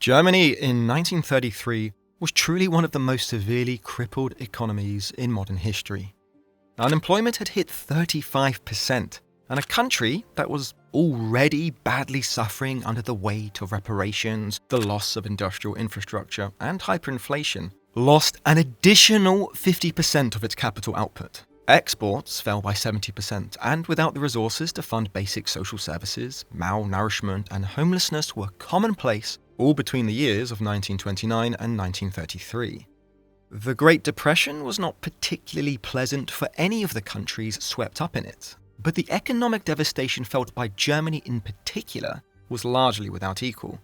Germany in 1933 was truly one of the most severely crippled economies in modern history. Unemployment had hit 35%, and a country that was already badly suffering under the weight of reparations, the loss of industrial infrastructure, and hyperinflation, lost an additional 50% of its capital output. Exports fell by 70%, and without the resources to fund basic social services, malnourishment and homelessness were commonplace all between the years of 1929 and 1933. The Great Depression was not particularly pleasant for any of the countries swept up in it, but the economic devastation felt by Germany in particular was largely without equal.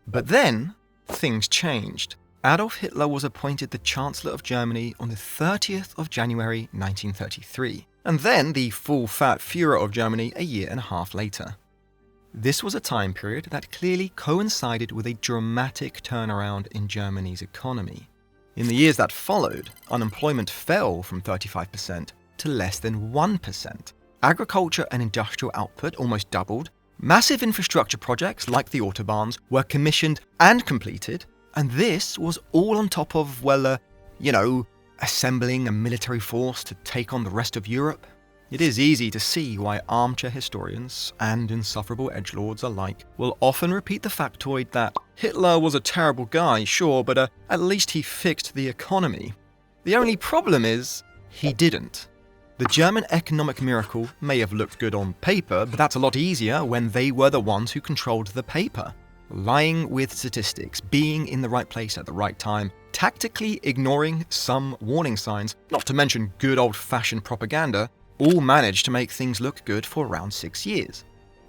But then, things changed. Adolf Hitler was appointed the Chancellor of Germany on the 30th of January 1933, and then the full-fat Führer of Germany a year and a half later. This was a time period that clearly coincided with a dramatic turnaround in Germany's economy. In the years that followed, unemployment fell from 35% to less than 1%. Agriculture and industrial output almost doubled. Massive infrastructure projects like the autobahns were commissioned and completed, and this was all on top of, assembling a military force to take on the rest of Europe. It is easy to see why armchair historians and insufferable edgelords alike will often repeat the factoid that Hitler was a terrible guy, sure, but at least he fixed the economy. The only problem is, he didn't. The German economic miracle may have looked good on paper, but that's a lot easier when they were the ones who controlled the paper. Lying with statistics, being in the right place at the right time, tactically ignoring some warning signs, not to mention good old-fashioned propaganda, all managed to make things look good for around 6 years.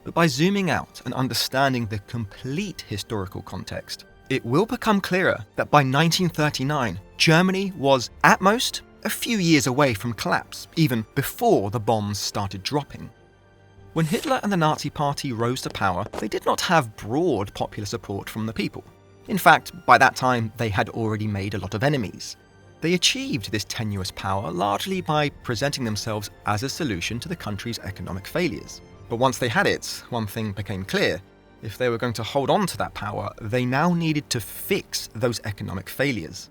But by zooming out and understanding the complete historical context, it will become clearer that by 1939, Germany was, at most, a few years away from collapse, even before the bombs started dropping. When Hitler and the Nazi Party rose to power, they did not have broad popular support from the people. In fact, by that time, they had already made a lot of enemies. They achieved this tenuous power largely by presenting themselves as a solution to the country's economic failures. But once they had it, one thing became clear. If they were going to hold on to that power, they now needed to fix those economic failures.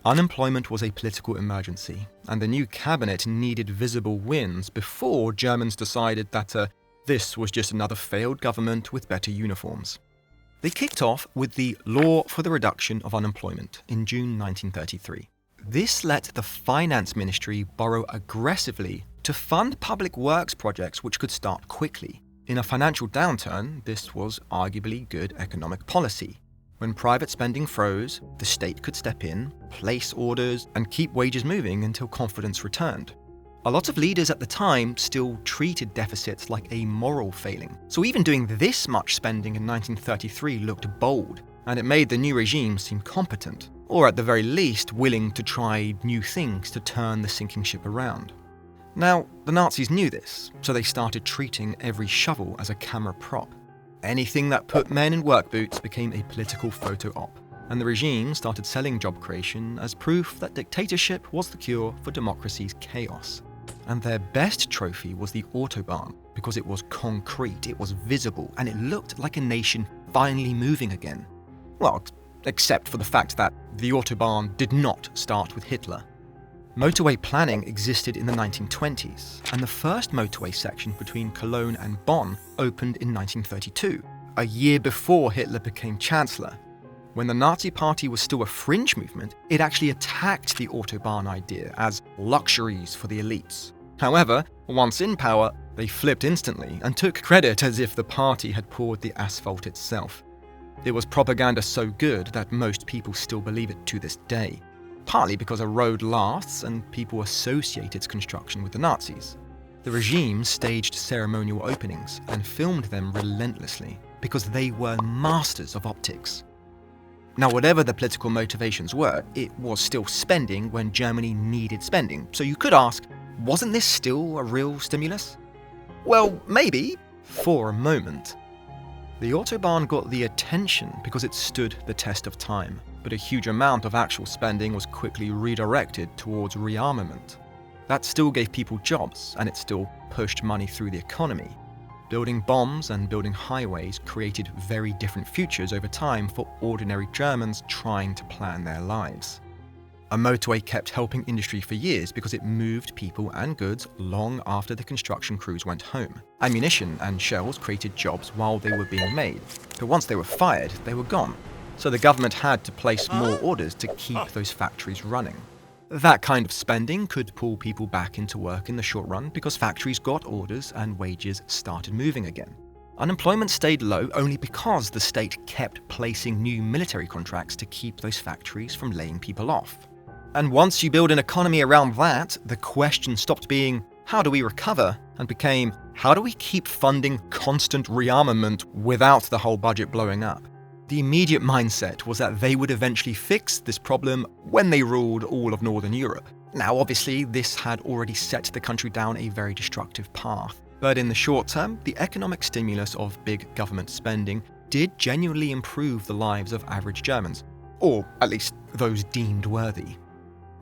Unemployment was a political emergency, and the new cabinet needed visible wins before Germans decided that this was just another failed government with better uniforms. They kicked off with the Law for the Reduction of Unemployment in June 1933. This let the finance ministry borrow aggressively to fund public works projects which could start quickly. In a financial downturn, this was arguably good economic policy. When private spending froze, the state could step in, place orders, and keep wages moving until confidence returned. A lot of leaders at the time still treated deficits like a moral failing, so even doing this much spending in 1933 looked bold, and it made the new regime seem competent, or at the very least willing to try new things to turn the sinking ship around. Now, the Nazis knew this, so they started treating every shovel as a camera prop. Anything that put men in work boots became a political photo op, and the regime started selling job creation as proof that dictatorship was the cure for democracy's chaos. And their best trophy was the Autobahn, because it was concrete, it was visible, and it looked like a nation finally moving again. Well, except for the fact that the Autobahn did not start with Hitler. Motorway planning existed in the 1920s, and the first motorway section between Cologne and Bonn opened in 1932, a year before Hitler became Chancellor. When the Nazi Party was still a fringe movement, it actually attacked the Autobahn idea as luxuries for the elites. However, once in power, they flipped instantly and took credit as if the party had poured the asphalt itself. It was propaganda so good that most people still believe it to this day, partly because a road lasts and people associate its construction with the Nazis. The regime staged ceremonial openings and filmed them relentlessly because they were masters of optics. Now, whatever the political motivations were, it was still spending when Germany needed spending. So you could ask, wasn't this still a real stimulus? Well, maybe, for a moment. The Autobahn got the attention because it stood the test of time, but a huge amount of actual spending was quickly redirected towards rearmament. That still gave people jobs, and it still pushed money through the economy. building bombs and building highways created very different futures over time for ordinary Germans trying to plan their lives. A motorway kept helping industry for years because it moved people and goods long after the construction crews went home. Ammunition and shells created jobs while they were being made, but once they were fired, they were gone. So the government had to place more orders to keep those factories running. That kind of spending could pull people back into work in the short run because factories got orders and wages started moving again. Unemployment stayed low only because the state kept placing new military contracts to keep those factories from laying people off. And once you build an economy around that, the question stopped being, how do we recover? And became, how do we keep funding constant rearmament without the whole budget blowing up? The immediate mindset was that they would eventually fix this problem when they ruled all of Northern Europe. Now, obviously, this had already set the country down a very destructive path. But in the short term, the economic stimulus of big government spending did genuinely improve the lives of average Germans, or at least those deemed worthy.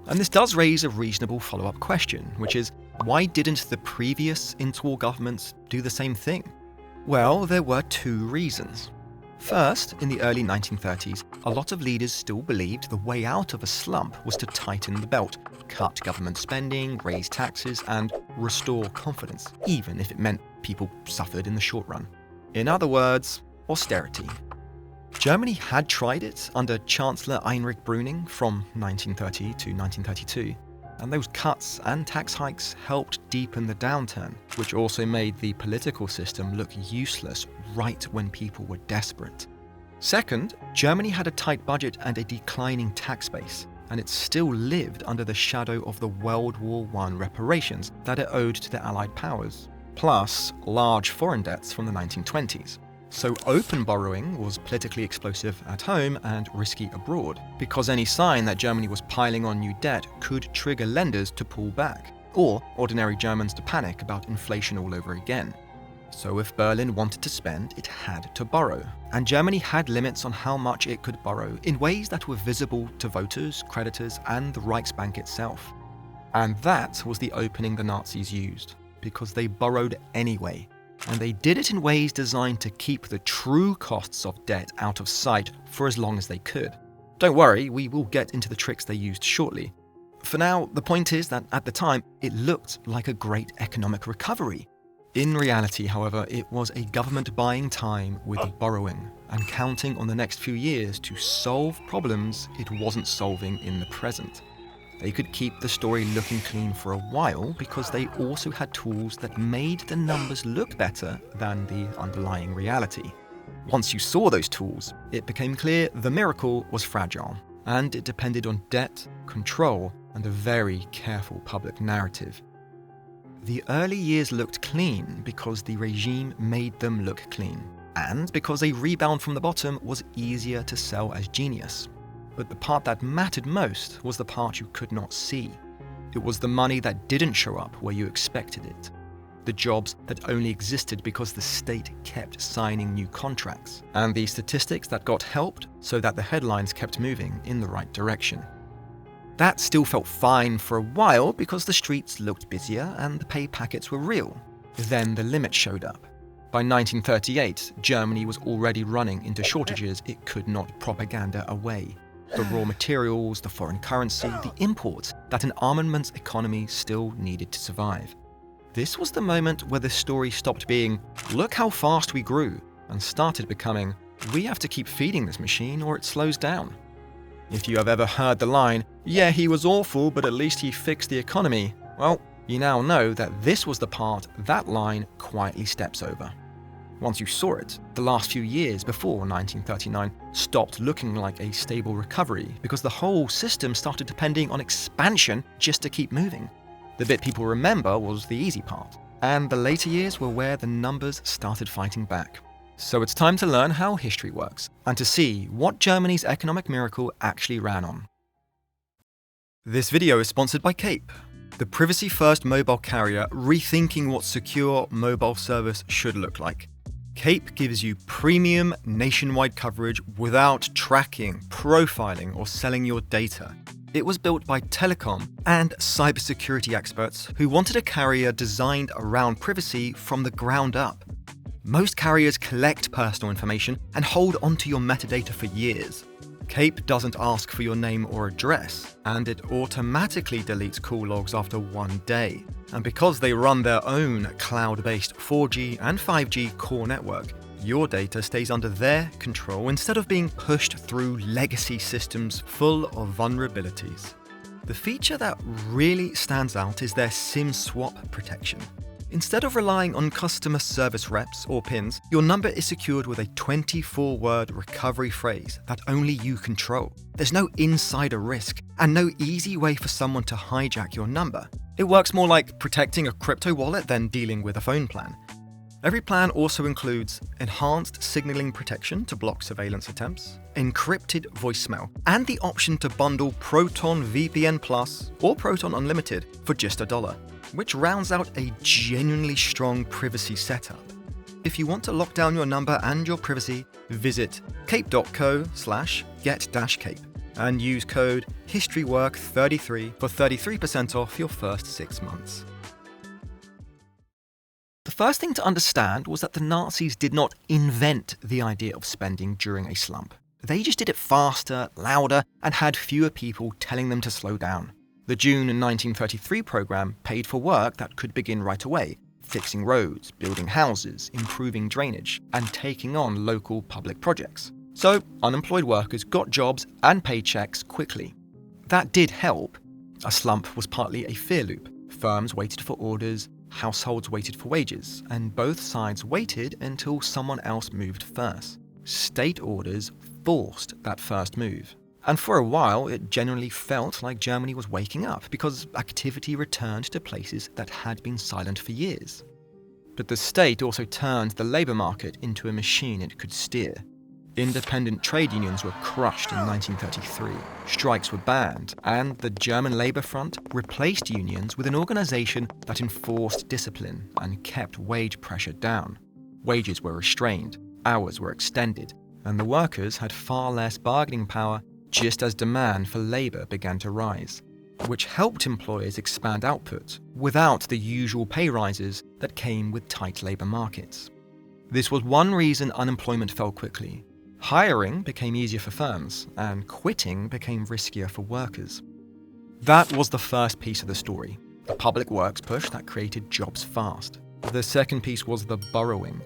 And this does raise a reasonable follow-up question, which is, why didn't the previous interwar governments do the same thing? Well, there were two reasons. First, in the early 1930s, a lot of leaders still believed the way out of a slump was to tighten the belt, cut government spending, raise taxes, and restore confidence, even if it meant people suffered in the short run. In other words, austerity. Germany had tried it under Chancellor Heinrich Brüning from 1930 to 1932, and those cuts and tax hikes helped deepen the downturn, which also made the political system look useless right when people were desperate. Second, Germany had a tight budget and a declining tax base, and it still lived under the shadow of the World War I reparations that it owed to the Allied powers, plus large foreign debts from the 1920s. So open borrowing was politically explosive at home and risky abroad, because any sign that Germany was piling on new debt could trigger lenders to pull back, or ordinary Germans to panic about inflation all over again. So if Berlin wanted to spend, it had to borrow, and Germany had limits on how much it could borrow in ways that were visible to voters, creditors, and the Reichsbank itself. And that was the opening the Nazis used, because they borrowed anyway. And they did it in ways designed to keep the true costs of debt out of sight for as long as they could. Don't worry, we will get into the tricks they used shortly. For now, the point is that at the time, it looked like a great economic recovery. In reality, however, it was a government buying time with borrowing and counting on the next few years to solve problems it wasn't solving in the present. They could keep the story looking clean for a while because they also had tools that made the numbers look better than the underlying reality. Once you saw those tools, it became clear the miracle was fragile, and it depended on debt, control, and a very careful public narrative. The early years looked clean because the regime made them look clean, and because a rebound from the bottom was easier to sell as genius. But the part that mattered most was the part you could not see. It was the money that didn't show up where you expected it. The jobs that only existed because the state kept signing new contracts. And the statistics that got helped so that the headlines kept moving in the right direction. That still felt fine for a while because the streets looked busier and the pay packets were real. Then the limit showed up. By 1938, Germany was already running into shortages it could not propaganda away. The raw materials, the foreign currency, the imports that an armaments economy still needed to survive. This was the moment where the story stopped being, look how fast we grew, and started becoming, we have to keep feeding this machine or it slows down. If you have ever heard the line, yeah, he was awful, but at least he fixed the economy, well, you now know that this was the part that line quietly steps over. Once you saw it, the last few years before 1939 stopped looking like a stable recovery because the whole system started depending on expansion just to keep moving. The bit people remember was the easy part, and the later years were where the numbers started fighting back. So it's time to learn how history works, and to see what Germany's economic miracle actually ran on. This video is sponsored by Cape, the privacy-first mobile carrier rethinking what secure mobile service should look like. Cape gives you premium nationwide coverage without tracking, profiling, or selling your data. It was built by telecom and cybersecurity experts who wanted a carrier designed around privacy from the ground up. Most carriers collect personal information and hold onto your metadata for years. CAPE doesn't ask for your name or address, and it automatically deletes call logs after 1 day. And because they run their own cloud-based 4G and 5G core network, your data stays under their control instead of being pushed through legacy systems full of vulnerabilities. The feature that really stands out is their SIM swap protection. Instead of relying on customer service reps or PINs, your number is secured with a 24-word recovery phrase that only you control. There's no insider risk and no easy way for someone to hijack your number. It works more like protecting a crypto wallet than dealing with a phone plan. Every plan also includes enhanced signaling protection to block surveillance attempts, encrypted voicemail, and the option to bundle Proton VPN Plus or Proton Unlimited for just $1, which rounds out a genuinely strong privacy setup. If you want to lock down your number and your privacy, visit cape.co/get-cape and use code HISTORYWORK33 for 33% off your first 6 months. The first thing to understand was that the Nazis did not invent the idea of spending during a slump. They just did it faster, louder, and had fewer people telling them to slow down. The June 1933 program paid for work that could begin right away, fixing roads, building houses, improving drainage, and taking on local public projects. So, unemployed workers got jobs and paychecks quickly. That did help. A slump was partly a fear loop. Firms waited for orders, households waited for wages, and both sides waited until someone else moved first. State orders forced that first move. And for a while, it generally felt like Germany was waking up because activity returned to places that had been silent for years. But the state also turned the labour market into a machine it could steer. Independent trade unions were crushed in 1933, strikes were banned, and the German Labour Front replaced unions with an organisation that enforced discipline and kept wage pressure down. Wages were restrained, hours were extended, and the workers had far less bargaining power just as demand for labour began to rise, which helped employers expand output without the usual pay rises that came with tight labour markets. This was one reason unemployment fell quickly. Hiring became easier for firms, and quitting became riskier for workers. That was the first piece of the story, the public works push that created jobs fast. The second piece was the borrowing.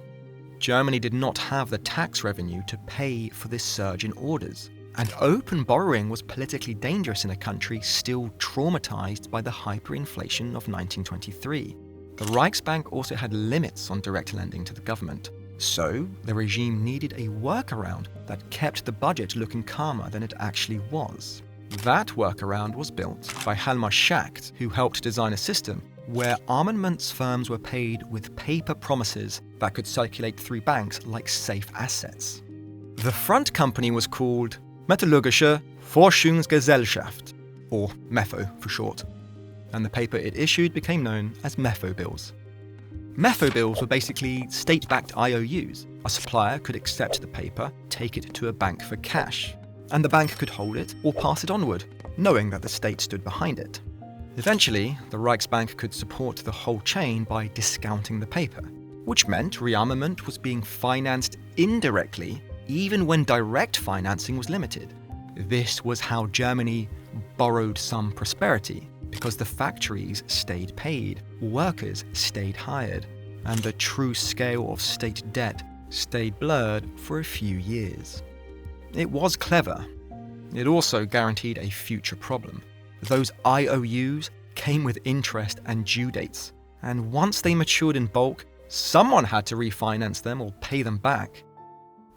Germany did not have the tax revenue to pay for this surge in orders, and open borrowing was politically dangerous in a country still traumatized by the hyperinflation of 1923. The Reichsbank also had limits on direct lending to the government. So, the regime needed a workaround that kept the budget looking calmer than it actually was. That workaround was built by Hjalmar Schacht, who helped design a system where armaments firms were paid with paper promises that could circulate through banks like safe assets. The front company was called Metallurgische Forschungsgesellschaft, or MEFO for short, and the paper it issued became known as MEFO bills. MEFO bills were basically state-backed IOUs. A supplier could accept the paper, take it to a bank for cash, and the bank could hold it or pass it onward, knowing that the state stood behind it. Eventually, the Reichsbank could support the whole chain by discounting the paper, which meant rearmament was being financed indirectly even when direct financing was limited. This was how Germany borrowed some prosperity, because the factories stayed paid, workers stayed hired, and the true scale of state debt stayed blurred for a few years. It was clever. It also guaranteed a future problem. Those IOUs came with interest and due dates, and once they matured in bulk, someone had to refinance them or pay them back.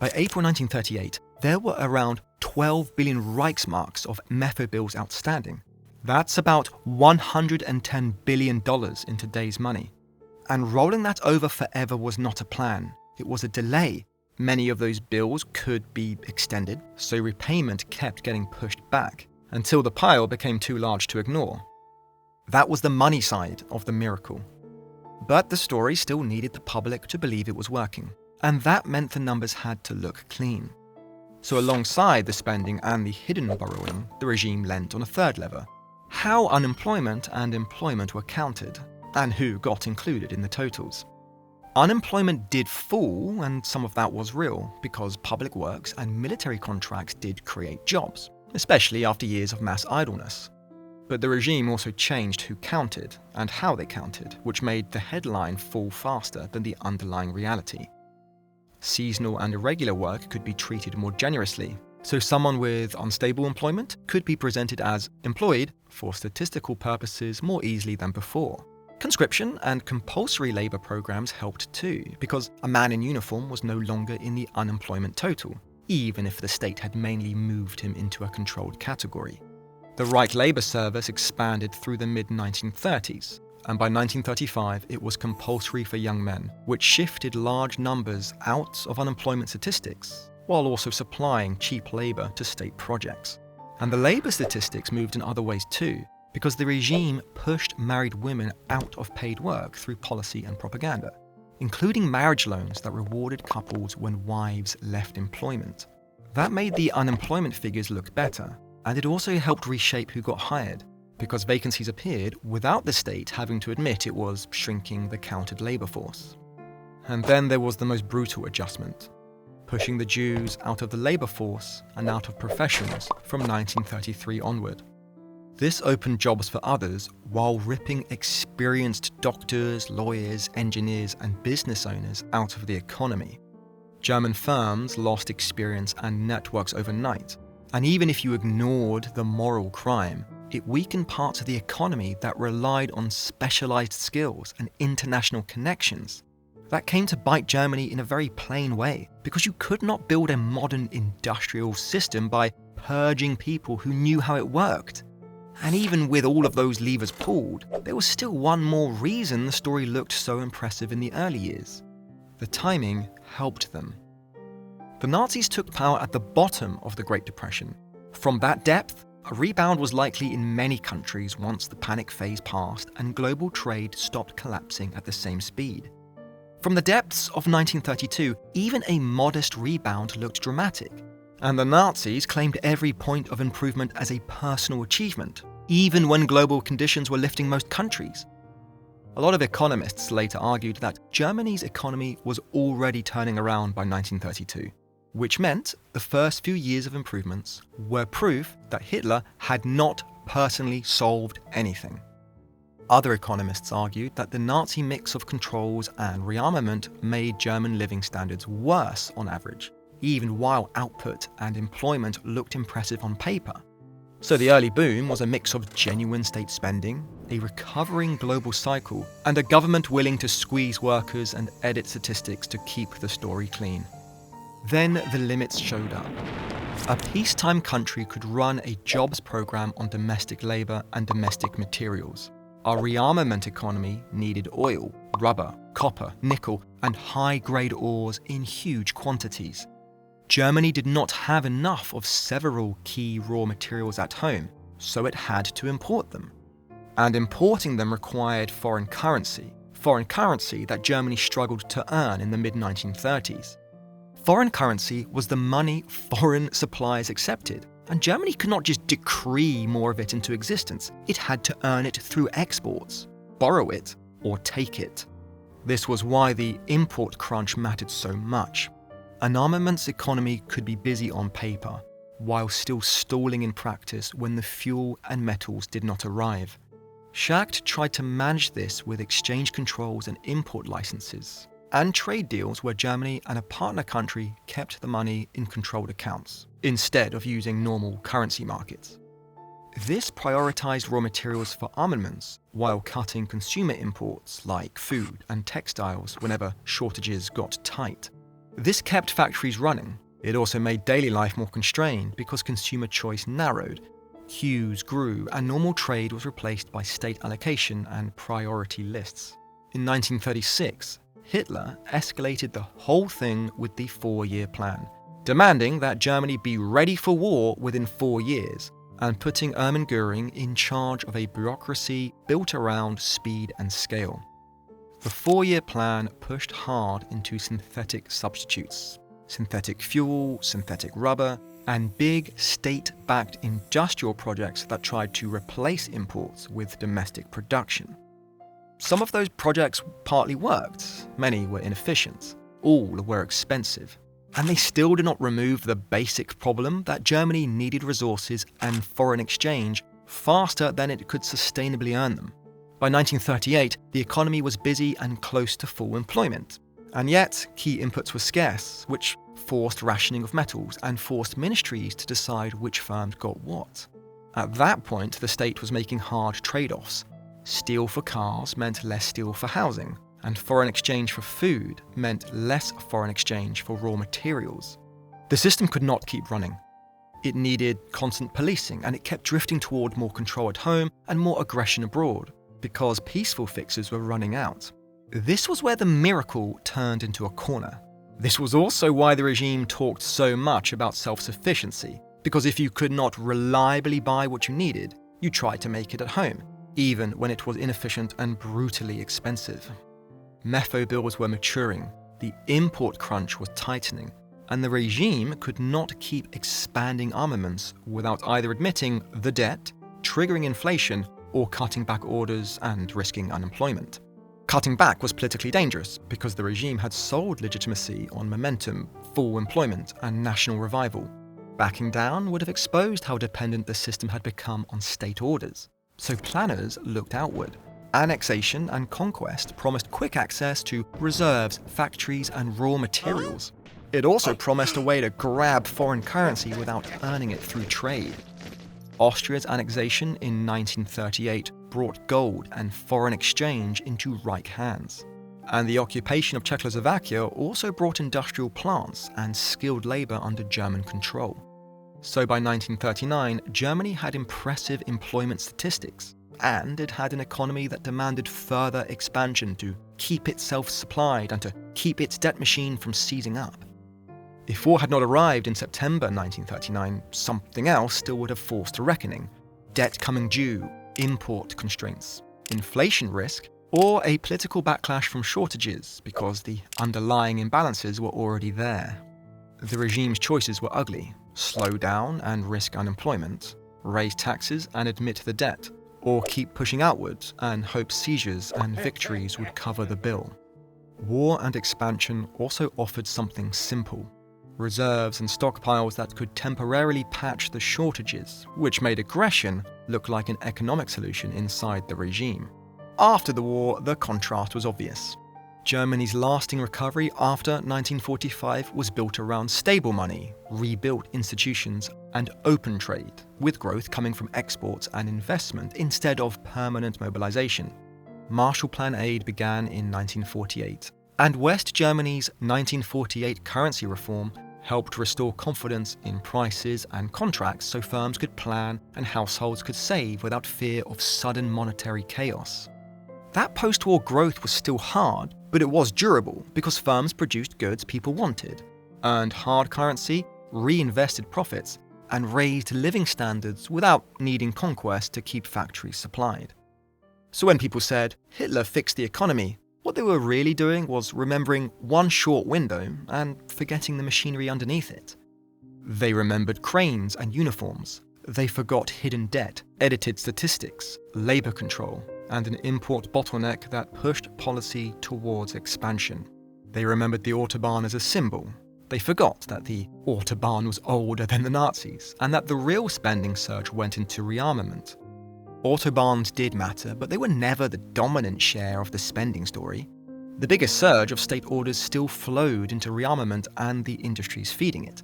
By April 1938, there were around 12 billion Reichsmarks of MEFO bills outstanding. That's about $110 billion in today's money. And rolling that over forever was not a plan. It was a delay. Many of those bills could be extended, so repayment kept getting pushed back until the pile became too large to ignore. That was the money side of the miracle. But the story still needed the public to believe it was working, and that meant the numbers had to look clean. So alongside the spending and the hidden borrowing, the regime lent on a third lever: how unemployment and employment were counted, and who got included in the totals. Unemployment did fall, and some of that was real, because public works and military contracts did create jobs, especially after years of mass idleness. But the regime also changed who counted and how they counted, which made the headline fall faster than the underlying reality. Seasonal and irregular work could be treated more generously, so someone with unstable employment could be presented as employed for statistical purposes more easily than before. Conscription and compulsory labour programs helped too, because a man in uniform was no longer in the unemployment total, even if the state had mainly moved him into a controlled category. The Right Labour Service expanded through the mid-1930s, and by 1935 it was compulsory for young men, which shifted large numbers out of unemployment statistics, while also supplying cheap labour to state projects. And the labour statistics moved in other ways too, because the regime pushed married women out of paid work through policy and propaganda, including marriage loans that rewarded couples when wives left employment. That made the unemployment figures look better, and it also helped reshape who got hired, because vacancies appeared without the state having to admit it was shrinking the counted labour force. And then there was the most brutal adjustment, pushing the Jews out of the labour force and out of professions from 1933 onward. This opened jobs for others while ripping experienced doctors, lawyers, engineers, and business owners out of the economy. German firms lost experience and networks overnight, and even if you ignored the moral crime, it weakened parts of the economy that relied on specialized skills and international connections. That came to bite Germany in a very plain way, because you could not build a modern industrial system by purging people who knew how it worked. And even with all of those levers pulled, there was still one more reason the story looked so impressive in the early years. The timing helped them. The Nazis took power at the bottom of the Great Depression. From that depth, a rebound was likely in many countries once the panic phase passed and global trade stopped collapsing at the same speed. From the depths of 1932, even a modest rebound looked dramatic. And the Nazis claimed every point of improvement as a personal achievement, even when global conditions were lifting most countries. A lot of economists later argued that Germany's economy was already turning around by 1932, which meant the first few years of improvements were proof that Hitler had not personally solved anything. Other economists argued that the Nazi mix of controls and rearmament made German living standards worse on average, even while output and employment looked impressive on paper. So the early boom was a mix of genuine state spending, a recovering global cycle, and a government willing to squeeze workers and edit statistics to keep the story clean. Then the limits showed up. A peacetime country could run a jobs program on domestic labor and domestic materials. Our rearmament economy needed oil, rubber, copper, nickel, and high-grade ores in huge quantities. Germany did not have enough of several key raw materials at home, so it had to import them. And importing them required foreign currency that Germany struggled to earn in the mid-1930s. Foreign currency was the money foreign suppliers accepted, and Germany could not just decree more of it into existence. It had to earn it through exports, borrow it, or take it. This was why the import crunch mattered so much. An armaments economy could be busy on paper, while still stalling in practice when the fuel and metals did not arrive. Schacht tried to manage this with exchange controls and import licenses, and trade deals where Germany and a partner country kept the money in controlled accounts, instead of using normal currency markets. This prioritized raw materials for armaments while cutting consumer imports like food and textiles whenever shortages got tight. This kept factories running. It also made daily life more constrained because consumer choice narrowed, queues grew, and normal trade was replaced by state allocation and priority lists. In 1936, Hitler escalated the whole thing with the 4-year plan, demanding that Germany be ready for war within 4 years, and putting Erwin Göring in charge of a bureaucracy built around speed and scale. The 4-year plan pushed hard into synthetic substitutes, synthetic fuel, synthetic rubber, and big state-backed industrial projects that tried to replace imports with domestic production. Some of those projects partly worked, many were inefficient, all were expensive. And they still did not remove the basic problem that Germany needed resources and foreign exchange faster than it could sustainably earn them. By 1938, the economy was busy and close to full employment. And yet, key inputs were scarce, which forced rationing of metals and forced ministries to decide which firms got what. At that point, the state was making hard trade-offs. Steel for cars meant less steel for housing, and foreign exchange for food meant less foreign exchange for raw materials. The system could not keep running. It needed constant policing, and it kept drifting toward more control at home and more aggression abroad, because peaceful fixes were running out. This was where the miracle turned into a corner. This was also why the regime talked so much about self-sufficiency, because if you could not reliably buy what you needed, you tried to make it at home, even when it was inefficient and brutally expensive. Mefo bills were maturing, the import crunch was tightening, and the regime could not keep expanding armaments without either admitting the debt, triggering inflation, or cutting back orders and risking unemployment. Cutting back was politically dangerous because the regime had sold legitimacy on momentum, full employment, and national revival. Backing down would have exposed how dependent the system had become on state orders. So planners looked outward. Annexation and conquest promised quick access to reserves, factories, and raw materials. It also promised a way to grab foreign currency without earning it through trade. Austria's annexation in 1938 brought gold and foreign exchange into Reich hands. And the occupation of Czechoslovakia also brought industrial plants and skilled labor under German control. So by 1939, Germany had impressive employment statistics, and it had an economy that demanded further expansion to keep itself supplied and to keep its debt machine from seizing up. If war had not arrived in September 1939, something else still would have forced a reckoning. Debt coming due, import constraints, inflation risk, or a political backlash from shortages because the underlying imbalances were already there. The regime's choices were ugly: slow down and risk unemployment, raise taxes and admit the debt, or keep pushing outward and hope seizures and victories would cover the bill. War and expansion also offered something simple: reserves and stockpiles that could temporarily patch the shortages, which made aggression look like an economic solution inside the regime. After the war, the contrast was obvious. Germany's lasting recovery after 1945 was built around stable money, rebuilt institutions, and open trade, with growth coming from exports and investment instead of permanent mobilization. Marshall Plan aid began in 1948, and West Germany's 1948 currency reform helped restore confidence in prices and contracts so firms could plan and households could save without fear of sudden monetary chaos. That post-war growth was still hard, but it was durable because firms produced goods people wanted, earned hard currency, reinvested profits, and raised living standards without needing conquest to keep factories supplied. So when people said, "Hitler fixed the economy," what they were really doing was remembering one short window and forgetting the machinery underneath it. They remembered cranes and uniforms. They forgot hidden debt, edited statistics, labor control, and an import bottleneck that pushed policy towards expansion. They remembered the Autobahn as a symbol. They forgot that the Autobahn was older than the Nazis, and that the real spending surge went into rearmament. Autobahns did matter, but they were never the dominant share of the spending story. The biggest surge of state orders still flowed into rearmament and the industries feeding it.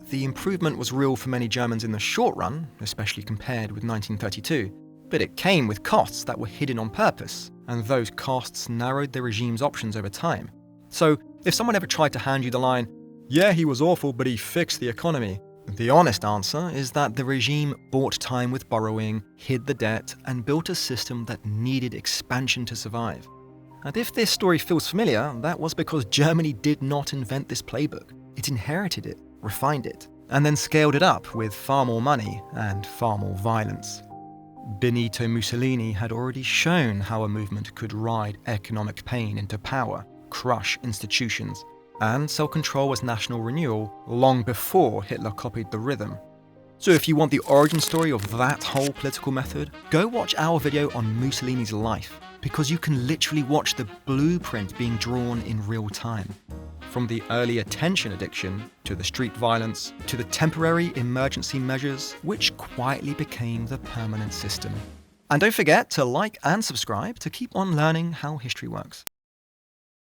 The improvement was real for many Germans in the short run, especially compared with 1932, but it came with costs that were hidden on purpose, and those costs narrowed the regime's options over time. So, if someone ever tried to hand you the line, "Yeah, he was awful, but he fixed the economy," the honest answer is that the regime bought time with borrowing, hid the debt, and built a system that needed expansion to survive. And if this story feels familiar, that was because Germany did not invent this playbook. It inherited it, refined it, and then scaled it up with far more money and far more violence. Benito Mussolini had already shown how a movement could ride economic pain into power, crush institutions, and sell control as national renewal long before Hitler copied the rhythm. So if you want the origin story of that whole political method, go watch our video on Mussolini's life. because you can literally watch the blueprint being drawn in real time. From the early attention addiction, to the street violence, to the temporary emergency measures, which quietly became the permanent system. And don't forget to like and subscribe to keep on learning how history works.